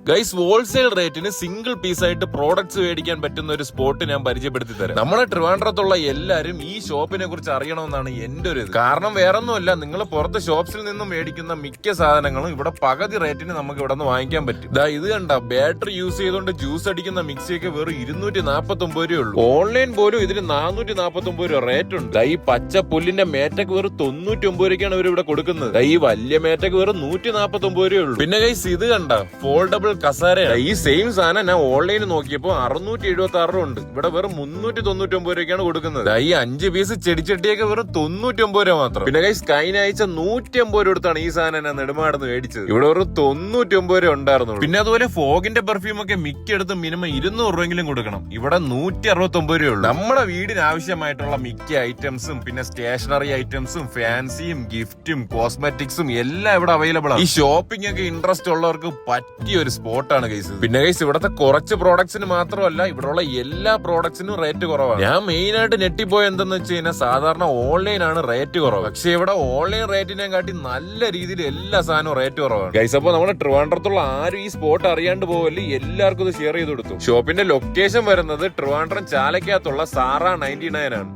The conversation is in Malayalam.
ഗൈസ്, ഹോൾസെയിൽ റേറ്റിന് സിംഗിൾ പീസ് ആയിട്ട് പ്രോഡക്ട്സ് മേടിക്കാൻ പറ്റുന്ന ഒരു സ്പോട്ട് ഞാൻ പരിചയപ്പെടുത്തി തരാം. നമ്മുടെ ട്രിവാൻഡ്രത്തുള്ള എല്ലാരും ഈ ഷോപ്പിനെ കുറിച്ച് അറിയണമെന്നാണ് എന്റെ ഒരു ഇത്. കാരണം വേറൊന്നുമല്ല, നിങ്ങൾ പുറത്ത് ഷോപ്സിൽ നിന്നും മേടിക്കുന്ന മിക്ക സാധനങ്ങളും ഇവിടെ പകുതി റേറ്റിന് നമുക്ക് ഇവിടെ നിന്ന് വാങ്ങിക്കാൻ പറ്റും. ഇത് കണ്ട, ബാറ്ററി യൂസ് ചെയ്തുകൊണ്ട് ജ്യൂസ് അടിക്കുന്ന മിക്സിയൊക്കെ വെറും 249 രൂപ ഉള്ളൂ. ഓൺലൈൻ പോലും ഇതിന് 449 രൂപ റേറ്റ് ഉണ്ട്. ഈ പച്ച പുല്ലിന്റെ മേറ്റക്ക് വെറും 99 രൂപയ്ക്കാണ് ഇവർ ഇവിടെ കൊടുക്കുന്നത്. ഈ വലിയ മേറ്റക്ക് വെറും 149 രൂപ ഉള്ളൂ. പിന്നെ ഗൈസ്, ഇത് കണ്ട, ഫോൾഡബിൾ കസാര. ഈ സെയിം സാധനം ഞാൻ ഓൺലൈനിൽ നോക്കിയപ്പോ 676 ഉണ്ട്. ഇവിടെ വെറും 399 രൂപയ്ക്കാണ് കൊടുക്കുന്നത്. ഈ 5 പീസ് ചെടിച്ചട്ടിയൊക്കെ വെറും 99 രൂപ മാത്രം. പിന്നെ ഗൈസ്, കഴിഞ്ഞ ആഴ്ച 150 രൂപ എടുത്താണ് ഈ സാധനം ഞാൻ നെടുമാടുന്ന് മേടിച്ചത്. ഇവിടെ വെറും 99 രൂപ ഉണ്ടായിരുന്നു. പിന്നെ അതുപോലെ ഫോഗിന്റെ പെർഫ്യൂം ഒക്കെ മിക്കടുത്ത് മിനിമം 200 രൂപയെങ്കിലും കൊടുക്കണം. ഇവിടെ 169 രൂപ ഉള്ളൂ. നമ്മുടെ വീടിന് ആവശ്യമായിട്ടുള്ള മിക്ക ഐറ്റംസും പിന്നെ സ്റ്റേഷനറി ഐറ്റംസും ഫാൻസിയും ഗിഫ്റ്റും കോസ്മെറ്റിക്സും എല്ലാം ഇവിടെ അവൈലബിൾ ആണ്. ഈ ഷോപ്പിംഗ് ഒക്കെ ഇൻട്രസ്റ്റ് ഉള്ളവർക്ക് പറ്റിയ ഒരു സ്പോട്ടാണ് ഗൈസ്. പിന്നെ ഗൈസ്, ഇവിടത്തെ കുറച്ച് പ്രോഡക്ട്സിന് മാത്രമല്ല, ഇവിടെയുള്ള എല്ലാ പ്രോഡക്ട്സിനും റേറ്റ് കുറവാണ്. ഞാൻ മെയിൻ ആയിട്ട് ഞെട്ടിപ്പോയ എന്തെന്ന് വെച്ച് കഴിഞ്ഞാൽ, സാധാരണ ഓൺലൈൻ ആണ് റേറ്റ് കുറവ്. പക്ഷെ ഇവിടെ ഓൺലൈൻ റേറ്റിനെ കാട്ടി നല്ല രീതിയിൽ എല്ലാ സാധനവും റേറ്റ് കുറവാണ് ഗൈസ്. അപ്പൊ നമ്മുടെ ട്രിവാൻഡ്രത്തുള്ള ആരും ഈ സ്പോട്ട് അറിയാണ്ട് പോവല്ലേ, എല്ലാവർക്കും ഇത് ഷെയർ ചെയ്ത് കൊടുത്തു. ഷോപ്പിന്റെ ലൊക്കേഷൻ വരുന്നത് ട്രിവാൻഡ്രം ചാലക്കകത്തുള്ള സാറ 99 ആണ്.